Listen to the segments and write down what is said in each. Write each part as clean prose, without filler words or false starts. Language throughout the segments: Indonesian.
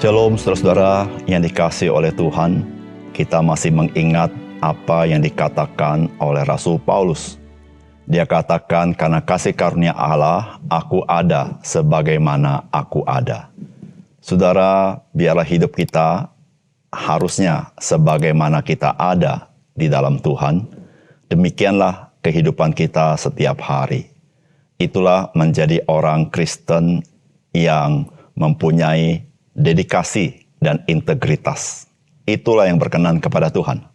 Shalom saudara-saudara yang dikasihi oleh Tuhan, kita masih mengingat apa yang dikatakan oleh Rasul Paulus. Dia katakan, karena kasih karunia Allah, aku ada sebagaimana aku ada. Saudara, biarlah hidup kita harusnya sebagaimana kita ada di dalam Tuhan. Demikianlah kehidupan kita setiap hari. Itulah menjadi orang Kristen yang mempunyai dedikasi dan integritas. Itulah yang berkenan kepada Tuhan.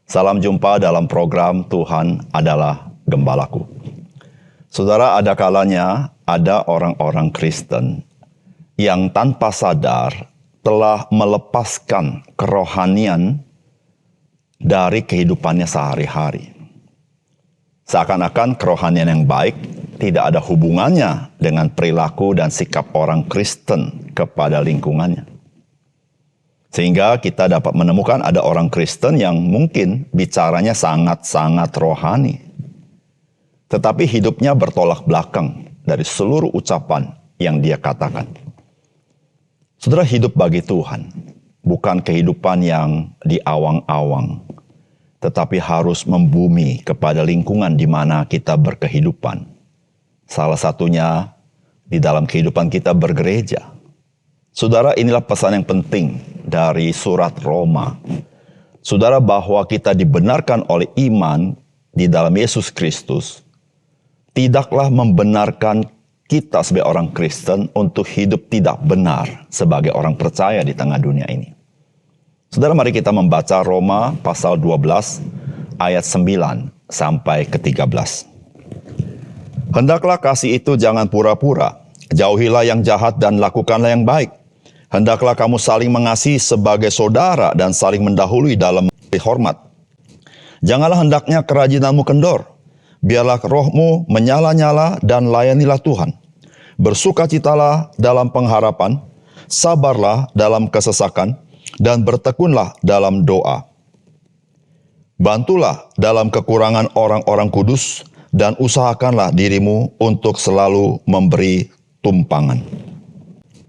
Salam jumpa dalam program Tuhan adalah Gembalaku. Saudara, ada kalanya ada orang-orang Kristen yang tanpa sadar telah melepaskan kerohanian dari kehidupannya sehari-hari. Seakan-akan kerohanian yang baik tidak ada hubungannya dengan perilaku dan sikap orang Kristen kepada lingkungannya. Sehingga kita dapat menemukan ada orang Kristen yang mungkin bicaranya sangat-sangat rohani, tetapi hidupnya bertolak belakang dari seluruh ucapan yang dia katakan. Saudara, hidup bagi Tuhan bukan kehidupan yang diawang-awang, tetapi harus membumi kepada lingkungan di mana kita berkehidupan. Salah satunya di dalam kehidupan kita bergereja. Saudara, inilah pesan yang penting dari surat Roma. Saudara, bahwa kita dibenarkan oleh iman di dalam Yesus Kristus, tidaklah membenarkan kita sebagai orang Kristen untuk hidup tidak benar sebagai orang percaya di tengah dunia ini. Saudara, mari kita membaca Roma pasal 12 ayat 9 sampai ke 13. Hendaklah kasih itu jangan pura-pura. Jauhilah yang jahat dan lakukanlah yang baik. Hendaklah kamu saling mengasihi sebagai saudara dan saling mendahului dalam hormat. Janganlah hendaknya kerajinanmu kendor. Biarlah rohmu menyala-nyala dan layanilah Tuhan. Bersukacitalah dalam pengharapan, sabarlah dalam kesesakan, dan bertekunlah dalam doa. Bantulah dalam kekurangan orang-orang kudus, dan usahakanlah dirimu untuk selalu memberi tumpangan.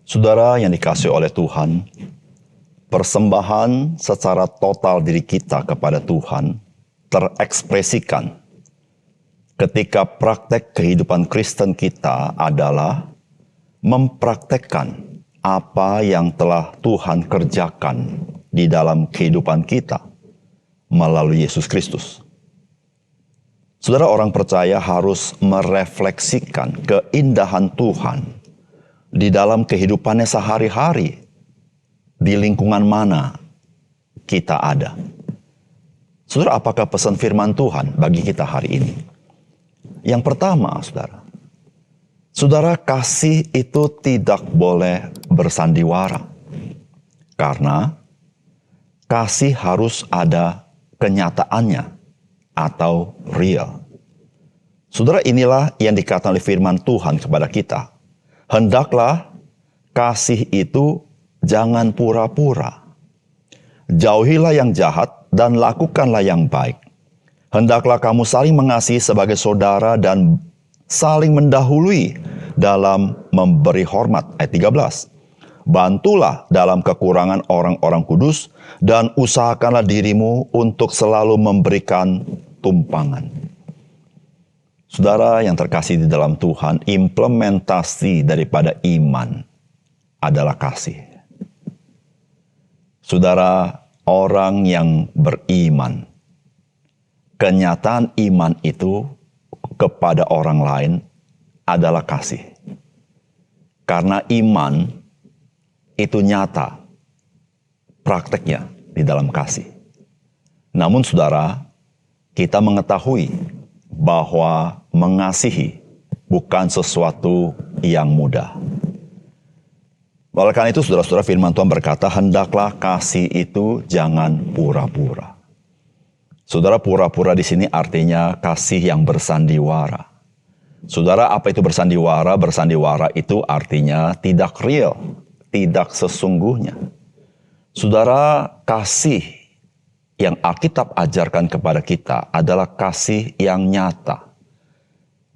Saudara yang dikasihi oleh Tuhan, persembahan secara total diri kita kepada Tuhan terekspresikan ketika praktek kehidupan Kristen kita adalah mempraktekkan apa yang telah Tuhan kerjakan di dalam kehidupan kita melalui Yesus Kristus. Saudara, orang percaya harus merefleksikan keindahan Tuhan di dalam kehidupannya sehari-hari, di lingkungan mana kita ada. Saudara, apakah pesan firman Tuhan bagi kita hari ini? Yang pertama, saudara, kasih itu tidak boleh bersandiwara. Karena kasih harus ada kenyataannya atau real. Saudara, inilah yang dikatakan oleh firman Tuhan kepada kita. Hendaklah kasih itu jangan pura-pura. Jauhilah yang jahat dan lakukanlah yang baik. Hendaklah kamu saling mengasihi sebagai saudara dan saling mendahului dalam memberi hormat. Ayat 13. Bantulah dalam kekurangan orang-orang kudus dan usahakanlah dirimu untuk selalu memberikan tumpangan. Saudara yang terkasih di dalam Tuhan, implementasi daripada iman adalah kasih. Saudara, orang yang beriman, kenyataan iman itu kepada orang lain adalah kasih. Karena iman itu nyata prakteknya di dalam kasih. Namun saudara, kita mengetahui bahwa mengasihi bukan sesuatu yang mudah. Oleh karena itu, saudara-saudara, firman Tuhan berkata, hendaklah kasih itu jangan pura-pura. Saudara, pura-pura di sini artinya kasih yang bersandiwara. Saudara, apa itu bersandiwara? Bersandiwara itu artinya tidak real, tidak sesungguhnya. Saudara, kasih yang Alkitab ajarkan kepada kita adalah kasih yang nyata.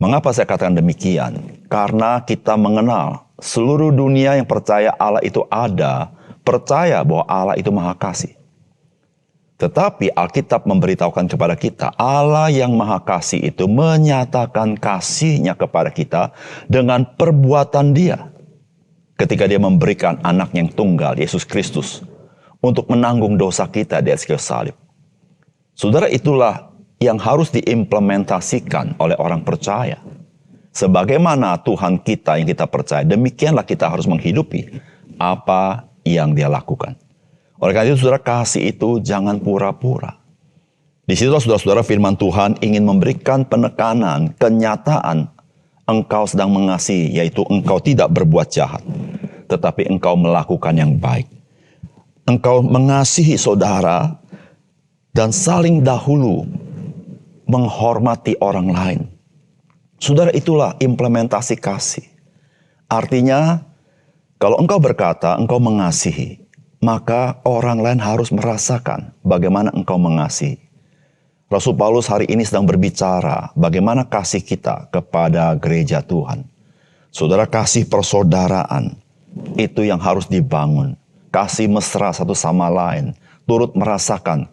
Mengapa saya katakan demikian? Karena kita mengenal seluruh dunia yang percaya Allah itu ada, percaya bahwa Allah itu Maha Kasih. Tetapi Alkitab memberitahukan kepada kita, Allah yang Maha Kasih itu menyatakan kasih-Nya kepada kita dengan perbuatan Dia. Ketika Dia memberikan anak yang tunggal, Yesus Kristus, untuk menanggung dosa kita di atas kayu salib. Saudara, itulah yang harus diimplementasikan oleh orang percaya. Sebagaimana Tuhan kita yang kita percaya, demikianlah kita harus menghidupi apa yang Dia lakukan. Oleh karena itu, saudara, kasih itu jangan pura-pura. Di situ, saudara-saudara, firman Tuhan ingin memberikan penekanan, kenyataan engkau sedang mengasihi, yaitu engkau tidak berbuat jahat, tetapi engkau melakukan yang baik. Engkau mengasihi saudara dan saling dahulu menghormati orang lain. Saudara, itulah implementasi kasih. Artinya, kalau engkau berkata engkau mengasihi, maka orang lain harus merasakan bagaimana engkau mengasihi. Rasul Paulus hari ini sedang berbicara bagaimana kasih kita kepada gereja Tuhan. Saudara, kasih persaudaraan itu yang harus dibangun. Kasih mesra satu sama lain, turut merasakan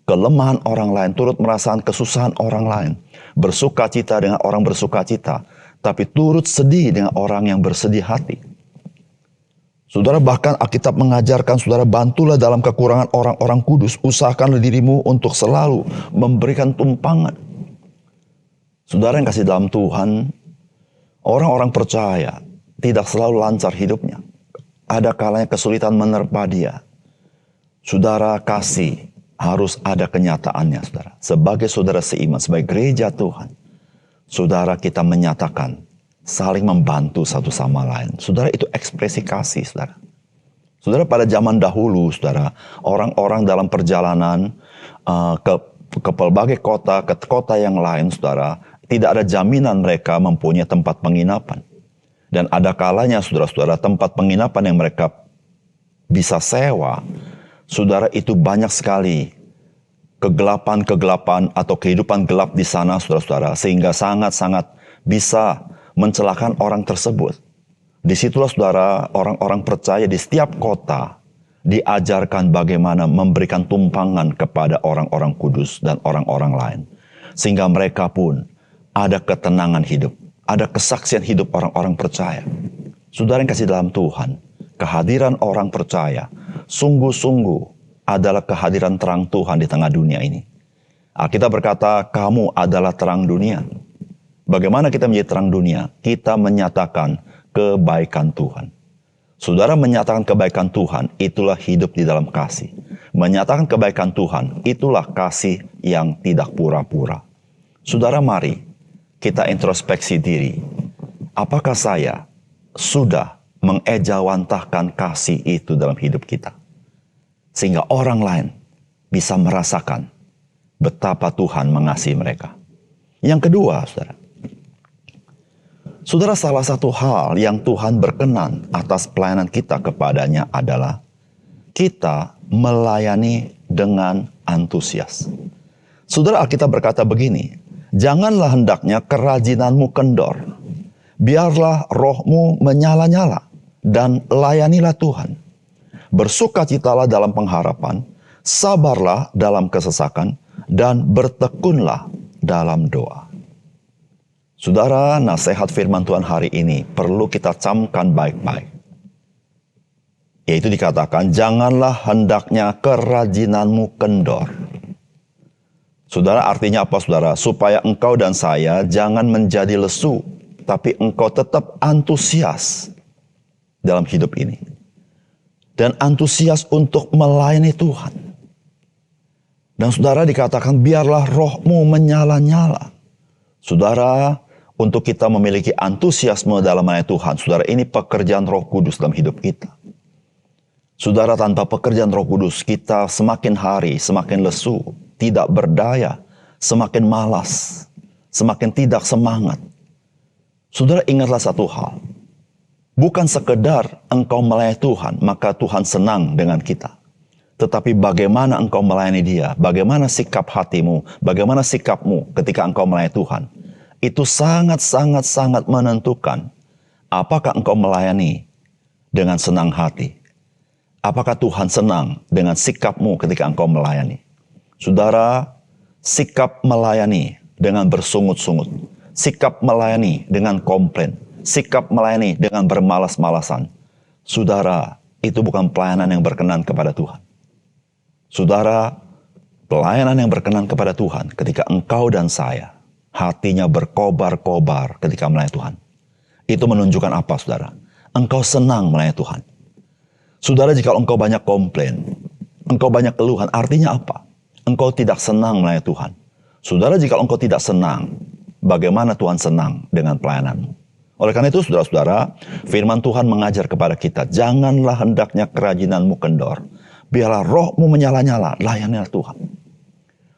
kelemahan orang lain, turut merasakan kesusahan orang lain. Bersuka cita dengan orang bersuka cita, tapi turut sedih dengan orang yang bersedih hati. Saudara, bahkan Alkitab mengajarkan saudara, bantulah dalam kekurangan orang-orang kudus. Usahakanlah dirimu untuk selalu memberikan tumpangan. Saudara yang kasih dalam Tuhan, orang-orang percaya tidak selalu lancar hidupnya. Ada kalanya kesulitan menerpa dia. Saudara, kasih harus ada kenyataannya, saudara. Sebagai saudara seiman, sebagai gereja Tuhan, saudara, kita menyatakan saling membantu satu sama lain. Saudara, itu ekspresi kasih, saudara. Saudara, pada zaman dahulu, saudara, orang-orang dalam perjalanan ke pelbagai kota, ke kota yang lain, saudara, tidak ada jaminan mereka mempunyai tempat penginapan. Dan ada kalanya, saudara-saudara, tempat penginapan yang mereka bisa sewa, saudara, itu banyak sekali kegelapan-kegelapan atau kehidupan gelap di sana, saudara-saudara, sehingga sangat-sangat bisa mencelakakan orang tersebut. Disitulah, saudara, orang-orang percaya di setiap kota diajarkan bagaimana memberikan tumpangan kepada orang-orang kudus dan orang-orang lain. Sehingga mereka pun ada ketenangan hidup, ada kesaksian hidup orang-orang percaya. Saudara yang kasih dalam Tuhan, kehadiran orang percaya sungguh-sungguh adalah kehadiran terang Tuhan di tengah dunia ini. Alkitab berkata, kamu adalah terang dunia. Bagaimana kita menjadi terang dunia? Kita menyatakan kebaikan Tuhan. Saudara, menyatakan kebaikan Tuhan, itulah hidup di dalam kasih. Menyatakan kebaikan Tuhan, itulah kasih yang tidak pura-pura. Saudara, mari kita introspeksi diri. Apakah saya sudah mengejawantahkan kasih itu dalam hidup kita? Sehingga orang lain bisa merasakan betapa Tuhan mengasihi mereka. Yang kedua, saudara, salah satu hal yang Tuhan berkenan atas pelayanan kita kepadanya adalah kita melayani dengan antusias. Saudara, Alkitab berkata begini, janganlah hendaknya kerajinanmu kendor, biarlah rohmu menyala-nyala, dan layanilah Tuhan. Bersukacitalah dalam pengharapan, sabarlah dalam kesesakan, dan bertekunlah dalam doa. Saudara, nasihat firman Tuhan hari ini perlu kita camkan baik-baik. Yaitu dikatakan, janganlah hendaknya kerajinanmu kendor. Saudara, artinya apa, saudara? Supaya engkau dan saya jangan menjadi lesu, tapi engkau tetap antusias dalam hidup ini. Dan antusias untuk melayani Tuhan. Dan saudara, dikatakan, biarlah rohmu menyala-nyala. Saudara, untuk kita memiliki antusiasme dalam melayani Tuhan, saudara, ini pekerjaan Roh Kudus dalam hidup kita. Saudara, tanpa pekerjaan Roh Kudus, kita semakin hari semakin lesu, tidak berdaya, semakin malas, semakin tidak semangat. Saudara, ingatlah satu hal. Bukan sekedar engkau melayani Tuhan, maka Tuhan senang dengan kita. Tetapi bagaimana engkau melayani Dia, bagaimana sikap hatimu, bagaimana sikapmu ketika engkau melayani Tuhan, itu sangat menentukan apakah engkau melayani dengan senang hati, Apakah Tuhan senang dengan sikapmu ketika engkau melayani? Saudara, sikap melayani dengan bersungut-sungut, sikap melayani dengan komplain, sikap melayani dengan bermalas-malasan. Saudara, itu bukan pelayanan yang berkenan kepada Tuhan. Saudara, pelayanan yang berkenan kepada Tuhan ketika engkau dan saya hatinya berkobar-kobar ketika melayani Tuhan. Itu menunjukkan apa, saudara? Engkau senang melayani Tuhan. Saudara, jika engkau banyak komplain, engkau banyak keluhan, artinya apa? Engkau tidak senang melayani Tuhan. Saudara, jika engkau tidak senang, bagaimana Tuhan senang dengan pelayananmu? Oleh karena itu, saudara-saudara, firman Tuhan mengajar kepada kita, janganlah hendaknya kerajinanmu kendor. Biarlah rohmu menyala-nyala, layanilah Tuhan.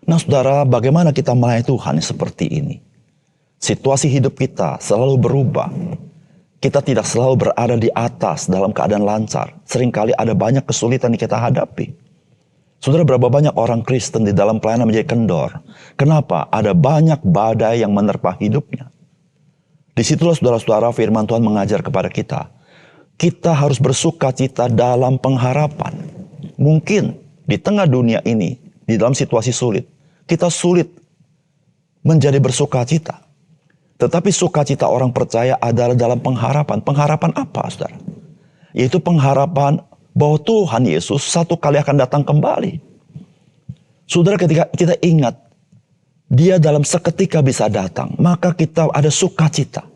Nah, saudara, bagaimana kita melayani Tuhan seperti ini? Situasi hidup kita selalu berubah. Kita tidak selalu berada di atas dalam keadaan lancar. Seringkali ada banyak kesulitan yang kita hadapi. Saudara, berapa banyak orang Kristen di dalam pelayanan menjadi kendor? Kenapa? Ada banyak badai yang menerpa hidupnya. Disitulah, saudara-saudara, firman Tuhan mengajar kepada kita. Kita harus bersuka cita dalam pengharapan. Mungkin di tengah dunia ini, di dalam situasi sulit, kita sulit menjadi bersuka cita. Tetapi sukacita orang percaya adalah dalam pengharapan. Pengharapan apa, saudara? Yaitu pengharapan bahwa Tuhan Yesus satu kali akan datang kembali. Saudara, ketika kita ingat, Dia dalam seketika bisa datang, maka kita ada sukacita.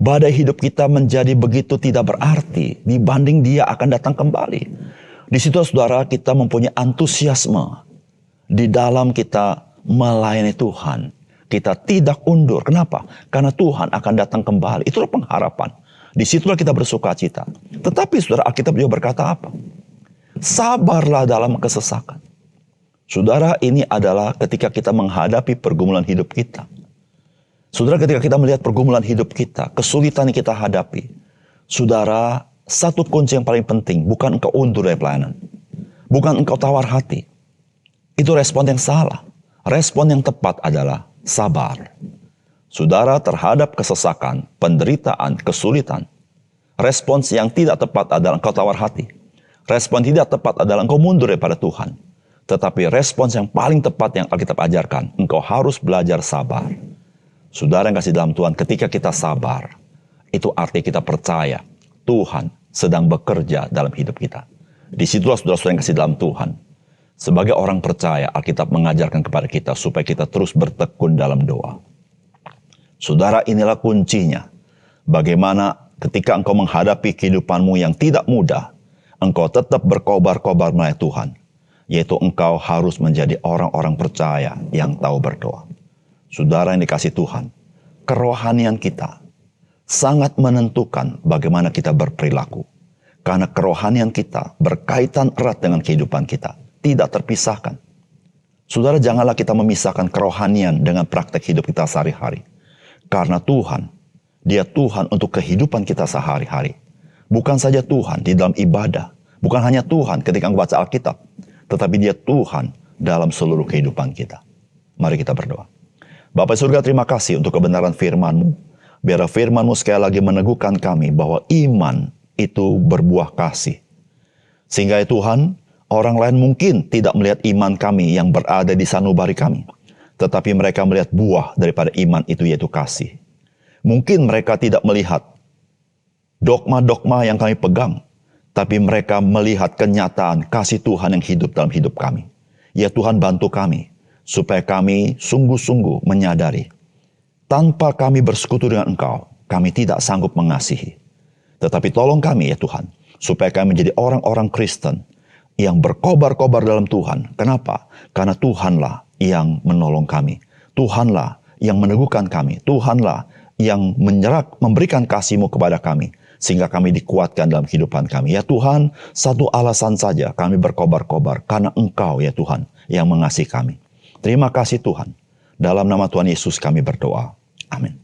Badai hidup kita menjadi begitu tidak berarti dibanding Dia akan datang kembali. Di situ, saudara, kita mempunyai antusiasme di dalam kita melayani Tuhan. Kita tidak undur. Kenapa? Karena Tuhan akan datang kembali. Itulah pengharapan. Disitulah kita bersuka cita. Tetapi saudara, Alkitab juga berkata apa? Sabarlah dalam kesesakan. Saudara, ini adalah ketika kita menghadapi pergumulan hidup kita. Saudara, ketika kita melihat pergumulan hidup kita, kesulitan yang kita hadapi. Saudara, satu kunci yang paling penting, bukan engkau undur dari pelayanan. Bukan engkau tawar hati. Itu respon yang salah. Respon yang tepat adalah sabar. Saudara, terhadap kesesakan, penderitaan, kesulitan, respons yang tidak tepat adalah engkau tawar hati. Respon tidak tepat adalah engkau mundur daripada Tuhan. Tetapi respons yang paling tepat yang Alkitab ajarkan, engkau harus belajar sabar. Saudara yang kasih dalam Tuhan, ketika kita sabar, itu arti kita percaya Tuhan sedang bekerja dalam hidup kita. Disitulah saudara-saudara yang kasih dalam Tuhan. Sebagai orang percaya, Alkitab mengajarkan kepada kita supaya kita terus bertekun dalam doa. Saudara, inilah kuncinya. Bagaimana ketika engkau menghadapi kehidupanmu yang tidak mudah, engkau tetap berkobar-kobar melayani Tuhan. Yaitu engkau harus menjadi orang-orang percaya yang tahu berdoa. Saudara yang dikasih Tuhan, kerohanian kita sangat menentukan bagaimana kita berperilaku. Karena kerohanian kita berkaitan erat dengan kehidupan kita. Tidak terpisahkan. Saudara, janganlah kita memisahkan kerohanian dengan praktek hidup kita sehari-hari. Karena Tuhan, Dia Tuhan untuk kehidupan kita sehari-hari. Bukan saja Tuhan di dalam ibadah. Bukan hanya Tuhan ketika membaca Alkitab. Tetapi Dia Tuhan dalam seluruh kehidupan kita. Mari kita berdoa. Bapa surga, terima kasih untuk kebenaran firman-Mu. Biar firman-Mu sekali lagi meneguhkan kami bahwa iman itu berbuah kasih. Sehingga ya Tuhan, orang lain mungkin tidak melihat iman kami yang berada di sanubari kami. Tetapi mereka melihat buah daripada iman itu, yaitu kasih. Mungkin mereka tidak melihat dogma-dogma yang kami pegang. Tapi mereka melihat kenyataan kasih Tuhan yang hidup dalam hidup kami. Ya Tuhan, bantu kami supaya kami sungguh-sungguh menyadari tanpa kami bersekutu dengan Engkau, kami tidak sanggup mengasihi. Tetapi tolong kami ya Tuhan, supaya kami menjadi orang-orang Kristen yang berkobar-kobar dalam Tuhan. Kenapa? Karena Tuhanlah yang menolong kami. Tuhanlah yang meneguhkan kami. Tuhanlah yang memberikan kasih-Mu kepada kami. Sehingga kami dikuatkan dalam kehidupan kami. Ya Tuhan, satu alasan saja kami berkobar-kobar. Karena Engkau ya Tuhan yang mengasihi kami. Terima kasih Tuhan. Dalam nama Tuhan Yesus kami berdoa. Amin.